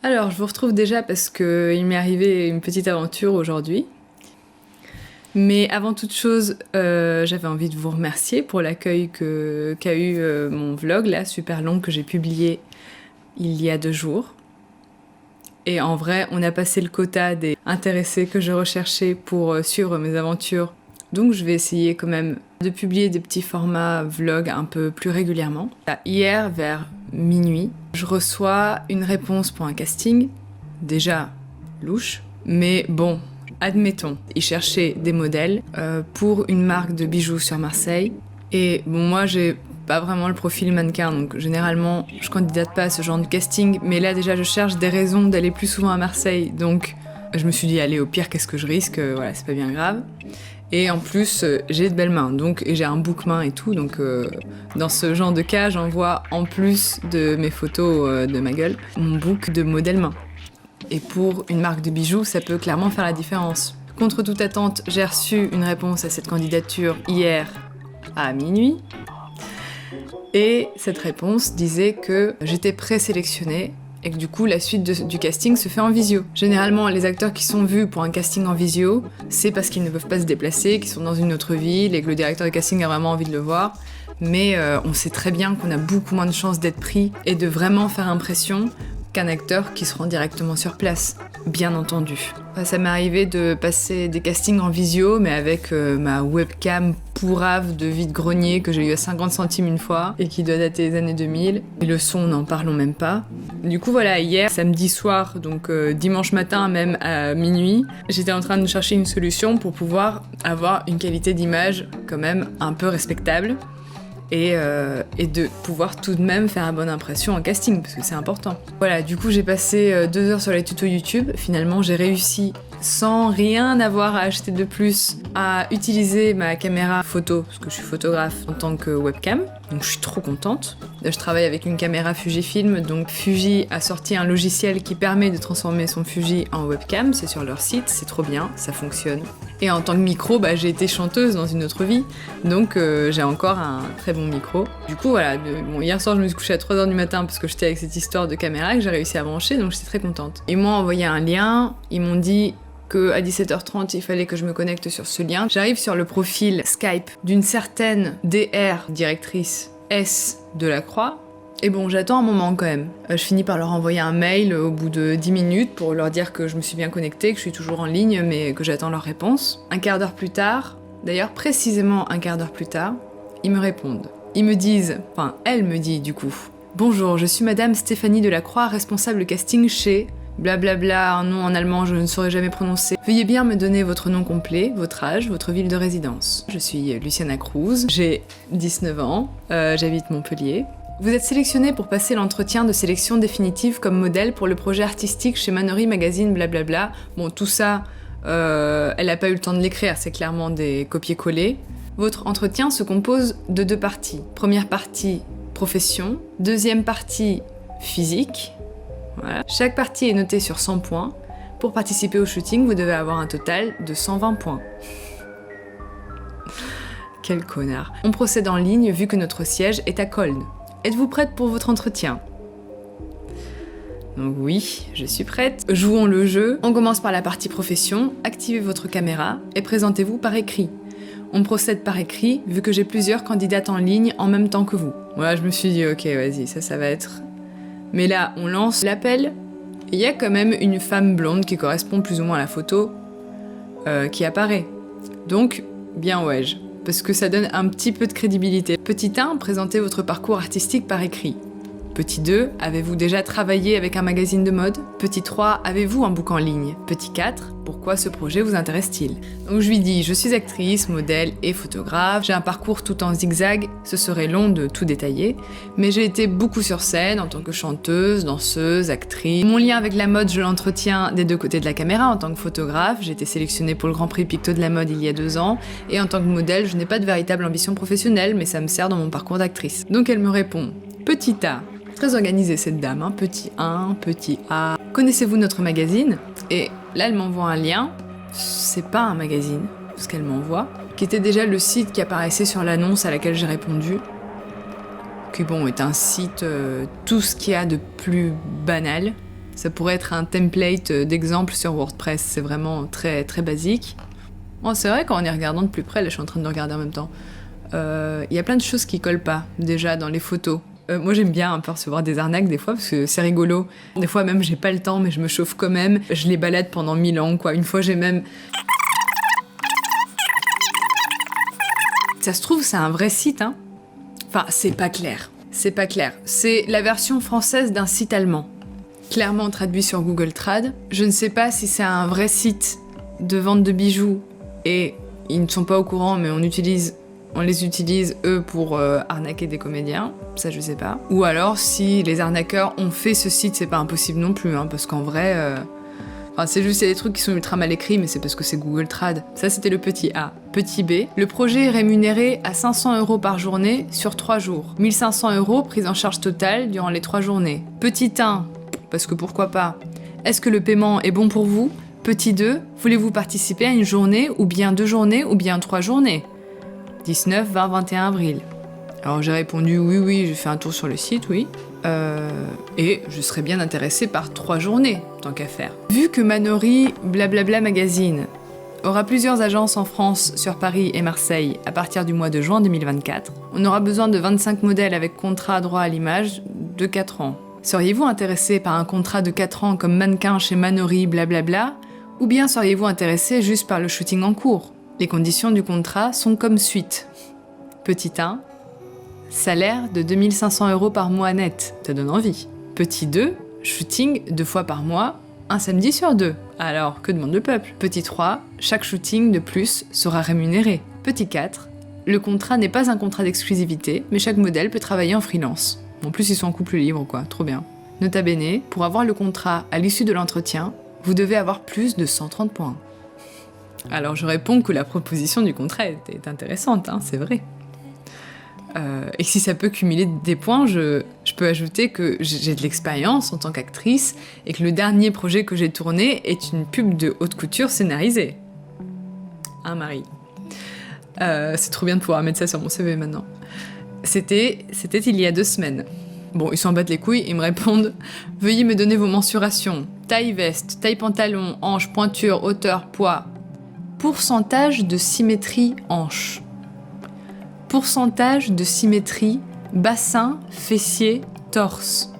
Alors, je vous retrouve déjà parce qu'il m'est arrivé une petite aventure aujourd'hui. Mais avant toute chose, j'avais envie de vous remercier pour l'accueil qu'a eu mon vlog, là, super long, que j'ai publié il y a 2 jours. Et en vrai, on a passé le quota des intéressés que je recherchais pour suivre mes aventures. Donc je vais essayer quand même de publier des petits formats vlog un peu plus régulièrement. Hier, vers minuit, je reçois une réponse pour un casting. Déjà louche, mais bon, admettons. Ils cherchaient des modèles pour une marque de bijoux sur Marseille. Et bon, moi j'ai pas vraiment le profil mannequin, donc généralement je candidate pas à ce genre de casting, mais là déjà je cherche des raisons d'aller plus souvent à Marseille, donc je me suis dit allez, au pire qu'est-ce que je risque, voilà, c'est pas bien grave. Et en plus j'ai de belles mains, donc et j'ai un book main et tout, donc dans ce genre de cas j'envoie en plus de mes photos de ma gueule mon book de modèle main. Et pour une marque de bijoux, ça peut clairement faire la différence. Contre toute attente, j'ai reçu une réponse à cette candidature hier à minuit. Et cette réponse disait que j'étais présélectionnée et que du coup la suite du casting se fait en visio. Généralement, les acteurs qui sont vus pour un casting en visio, c'est parce qu'ils ne peuvent pas se déplacer, qu'ils sont dans une autre ville et que le directeur de casting a vraiment envie de le voir. Mais on sait très bien qu'on a beaucoup moins de chances d'être pris et de vraiment faire impression qu'un acteur qui se rend directement sur place, bien entendu. Ça m'est arrivé de passer des castings en visio, mais avec ma webcam pourrave de vide-grenier que j'ai eu à 50 centimes une fois et qui doit dater des années 2000. Et le son, n'en parlons même pas. Du coup voilà, hier, samedi soir, donc dimanche matin même à minuit, j'étais en train de chercher une solution pour pouvoir avoir une qualité d'image quand même un peu respectable. Et de pouvoir tout de même faire une bonne impression en casting, parce que c'est important. Voilà, du coup j'ai passé 2 heures sur les tutos YouTube. Finalement j'ai réussi, sans rien avoir à acheter de plus, à utiliser ma caméra photo, parce que je suis photographe en tant que webcam, donc je suis trop contente. Je travaille avec une caméra Fujifilm, donc Fuji a sorti un logiciel qui permet de transformer son Fuji en webcam, c'est sur leur site, c'est trop bien, ça fonctionne. Et en tant que micro, j'ai été chanteuse dans une autre vie, donc j'ai encore un très bon micro. Du coup voilà, hier soir je me suis couchée à 3h du matin parce que j'étais avec cette histoire de caméra que j'ai réussi à brancher, donc j'étais très contente. Ils m'ont envoyé un lien, ils m'ont dit qu'à 17h30 il fallait que je me connecte sur ce lien. J'arrive sur le profil Skype d'une certaine DR, directrice S de la Croix, et bon, j'attends un moment quand même. Je finis par leur envoyer un mail au bout de 10 minutes pour leur dire que je me suis bien connectée, que je suis toujours en ligne, mais que j'attends leur réponse. Un quart d'heure plus tard, d'ailleurs précisément un quart d'heure plus tard, ils me répondent. Ils me disent, enfin elle me dit du coup, « Bonjour, je suis madame Stéphanie Delacroix, responsable casting chez... blablabla, un nom en allemand je ne saurais jamais prononcer. Veuillez bien me donner votre nom complet, votre âge, votre ville de résidence. Je suis Luciana Cruz, j'ai 19 ans, j'habite Montpellier. Vous êtes sélectionnée pour passer l'entretien de sélection définitive comme modèle pour le projet artistique chez Manori Magazine, blablabla. » Bon, tout ça, elle n'a pas eu le temps de l'écrire, c'est clairement des copier-coller. Votre entretien se compose de 2 parties. Première partie, profession. Deuxième partie, physique. Voilà. Chaque partie est notée sur 100 points. Pour participer au shooting, vous devez avoir un total de 120 points. Quel connard. On procède en ligne vu que notre siège est à Cologne. Êtes-vous prête pour votre entretien ? Donc oui, je suis prête. Jouons le jeu. On commence par la partie profession. Activez votre caméra et présentez-vous par écrit. On procède par écrit vu que j'ai plusieurs candidates en ligne en même temps que vous. Voilà, je me suis dit ok, vas-y, ça va être... Mais là, on lance l'appel, et il y a quand même une femme blonde qui correspond plus ou moins à la photo qui apparaît. Donc, bien ouais, parce que ça donne un petit peu de crédibilité. Petit 1, présentez votre parcours artistique par écrit. Petit 2, avez-vous déjà travaillé avec un magazine de mode ? Petit 3, avez-vous un book en ligne ? Petit 4, pourquoi ce projet vous intéresse-t-il ? Donc je lui dis, je suis actrice, modèle et photographe, j'ai un parcours tout en zigzag, ce serait long de tout détailler, mais j'ai été beaucoup sur scène en tant que chanteuse, danseuse, actrice. Mon lien avec la mode, je l'entretiens des 2 côtés de la caméra en tant que photographe, j'ai été sélectionnée pour le Grand Prix Picto de la mode il y a 2 ans, et en tant que modèle, je n'ai pas de véritable ambition professionnelle, mais ça me sert dans mon parcours d'actrice. Donc elle me répond, petit A, très organisée cette dame, hein. Petit 1, petit A. Connaissez-vous notre magazine ? Et là, elle m'envoie un lien. C'est pas un magazine, ce qu'elle m'envoie, qui était déjà le site qui apparaissait sur l'annonce à laquelle j'ai répondu. Qui bon, est un site, tout ce qu'il y a de plus banal. Ça pourrait être un template d'exemple sur WordPress, c'est vraiment très, très basique. Bon, c'est vrai qu'en y regardant de plus près, là je suis en train de regarder en même temps, y a plein de choses qui collent pas, déjà dans les photos. Moi j'aime bien un peu recevoir des arnaques des fois, parce que c'est rigolo. Des fois même j'ai pas le temps, mais je me chauffe quand même. Je les balade pendant 1000 ans, quoi. Une fois j'ai même... Ça se trouve, c'est un vrai site, hein. Enfin, c'est pas clair. C'est pas clair. C'est la version française d'un site allemand. Clairement traduit sur Google Trad. Je ne sais pas si c'est un vrai site de vente de bijoux et ils ne sont pas au courant, mais on les utilise eux pour arnaquer des comédiens. Ça, je sais pas. Ou alors, si les arnaqueurs ont fait ce site, c'est pas impossible non plus, hein, parce qu'en vrai... Enfin, c'est juste, il y a des trucs qui sont ultra mal écrits, mais c'est parce que c'est Google Trad. Ça, c'était le petit A. Petit B, le projet est rémunéré à 500 € par journée sur 3 jours. 1500 € prise en charge totale durant les 3 journées. Petit 1, parce que pourquoi pas. Est-ce que le paiement est bon pour vous ? Petit 2, voulez-vous participer à une journée, ou bien 2 journées, ou bien 3 journées ? 19, 20, 21 avril. Alors j'ai répondu oui, j'ai fait un tour sur le site, oui. Et je serais bien intéressée par 3 journées, tant qu'à faire. Vu que Manori Blablabla Magazine aura plusieurs agences en France, sur Paris et Marseille, à partir du mois de juin 2024, on aura besoin de 25 modèles avec contrat droit à l'image de 4 ans. Seriez-vous intéressé par un contrat de 4 ans comme mannequin chez Manori Blablabla, ou bien seriez-vous intéressé juste par le shooting en cours ? Les conditions du contrat sont comme suite. Petit 1, salaire de 2500 € par mois net, ça donne envie. Petit 2, shooting 2 fois par mois, un samedi sur 2. Alors, que demande le peuple ? Petit 3, chaque shooting de plus sera rémunéré. Petit 4, le contrat n'est pas un contrat d'exclusivité, mais chaque modèle peut travailler en freelance. En plus, ils sont en couple libre, quoi, trop bien. Nota bene, pour avoir le contrat à l'issue de l'entretien, vous devez avoir plus de 130 points. Alors je réponds que la proposition du contrat est intéressante, hein, c'est vrai. Et si ça peut cumuler des points, je peux ajouter que j'ai de l'expérience en tant qu'actrice et que le dernier projet que j'ai tourné est une pub de haute couture scénarisée. Hein, Marie ? C'est trop bien de pouvoir mettre ça sur mon CV maintenant. C'était il y a 2 semaines. Bon, ils s'en battent les couilles, ils me répondent « Veuillez me donner vos mensurations. Taille veste, taille pantalon, hanche, pointure, hauteur, poids. Pourcentage de symétrie hanche. Pourcentage de symétrie bassin, fessier, torse. »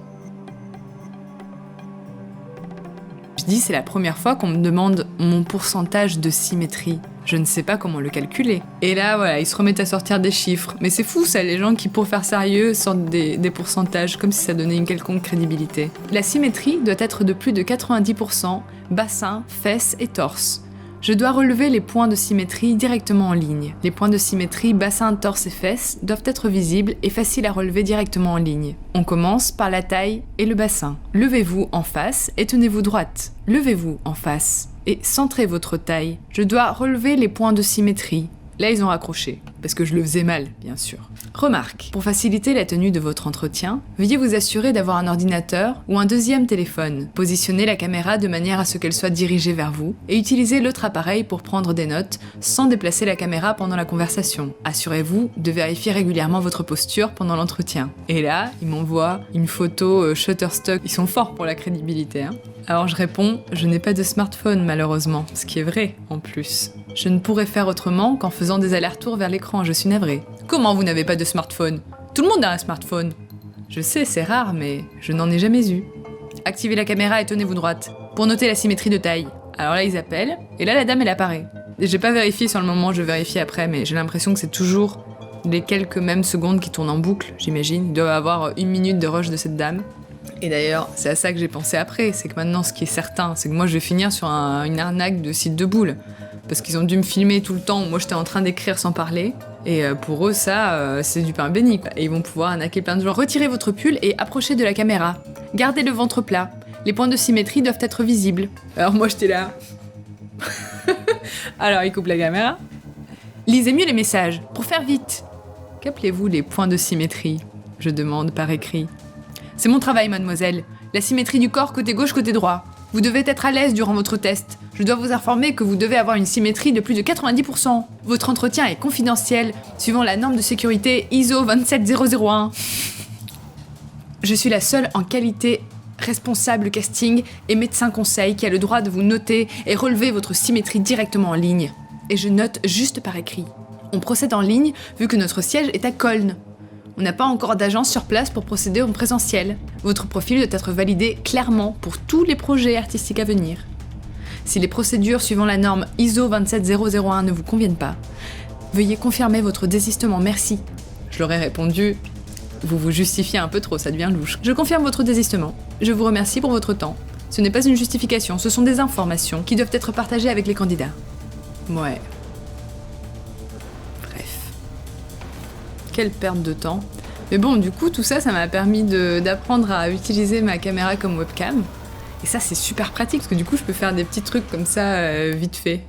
Je dis c'est la première fois qu'on me demande mon pourcentage de symétrie. Je ne sais pas comment le calculer. Et là, voilà, ils se remettent à sortir des chiffres. Mais c'est fou, ça, les gens qui, pour faire sérieux, sortent des pourcentages, comme si ça donnait une quelconque crédibilité. La symétrie doit être de plus de 90%, bassin, fesses et torse. Je dois relever les points de symétrie directement en ligne. Les points de symétrie bassin, torse et fesses doivent être visibles et faciles à relever directement en ligne. On commence par la taille et le bassin. Levez-vous en face et tenez-vous droite. Levez-vous en face et centrez votre taille. Je dois relever les points de symétrie. Là, ils ont raccroché, parce que je le faisais mal, bien sûr. Remarque, pour faciliter la tenue de votre entretien, veuillez vous assurer d'avoir un ordinateur ou un deuxième téléphone. Positionnez la caméra de manière à ce qu'elle soit dirigée vers vous et utilisez l'autre appareil pour prendre des notes sans déplacer la caméra pendant la conversation. Assurez-vous de vérifier régulièrement votre posture pendant l'entretien. Et là, ils m'envoient une photo Shutterstock. Ils sont forts pour la crédibilité, hein. Alors je réponds, je n'ai pas de smartphone malheureusement, ce qui est vrai en plus. Je ne pourrais faire autrement qu'en faisant des allers-retours vers l'écran, je suis navrée. Comment vous n'avez pas de smartphone ? Tout le monde a un smartphone. Je sais, c'est rare, mais je n'en ai jamais eu. Activez la caméra et tenez-vous droite, pour noter la symétrie de taille. Alors là, ils appellent, et là, la dame, elle apparaît. Et j'ai pas vérifié sur le moment, je vérifie après, mais j'ai l'impression que c'est toujours les quelques mêmes secondes qui tournent en boucle, j'imagine. Il doit y avoir 1 minute de rush de cette dame. Et d'ailleurs, c'est à ça que j'ai pensé après, c'est que maintenant, ce qui est certain, c'est que moi, je vais finir sur une arnaque de site de boules. Parce qu'ils ont dû me filmer tout le temps où moi, j'étais en train d'écrire sans parler. Et pour eux, ça, c'est du pain béni, quoi. Et ils vont pouvoir arnaquer plein de gens. Retirez votre pull et approchez de la caméra. Gardez le ventre plat. Les points de symétrie doivent être visibles. Alors moi, j'étais là. Alors, ils coupent la caméra. Lisez mieux les messages, pour faire vite. Qu'appelez-vous les points de symétrie ? Je demande par écrit. C'est mon travail, mademoiselle. La symétrie du corps côté gauche, côté droit. Vous devez être à l'aise durant votre test. Je dois vous informer que vous devez avoir une symétrie de plus de 90%. Votre entretien est confidentiel, suivant la norme de sécurité ISO 27001. Je suis la seule en qualité responsable casting et médecin conseil qui a le droit de vous noter et relever votre symétrie directement en ligne. Et je note juste par écrit. On procède en ligne vu que notre siège est à Cologne. On n'a pas encore d'agence sur place pour procéder en présentiel. Votre profil doit être validé clairement pour tous les projets artistiques à venir. Si les procédures suivant la norme ISO 27001 ne vous conviennent pas, veuillez confirmer votre désistement, merci. Je leur ai répondu, vous vous justifiez un peu trop, ça devient louche. Je confirme votre désistement. Je vous remercie pour votre temps. Ce n'est pas une justification, ce sont des informations qui doivent être partagées avec les candidats. Ouais. Bref. Quelle perte de temps. Mais bon, du coup, tout ça, ça m'a permis d'apprendre à utiliser ma caméra comme webcam. Et ça, c'est super pratique, parce que du coup, je peux faire des petits trucs comme ça, vite fait.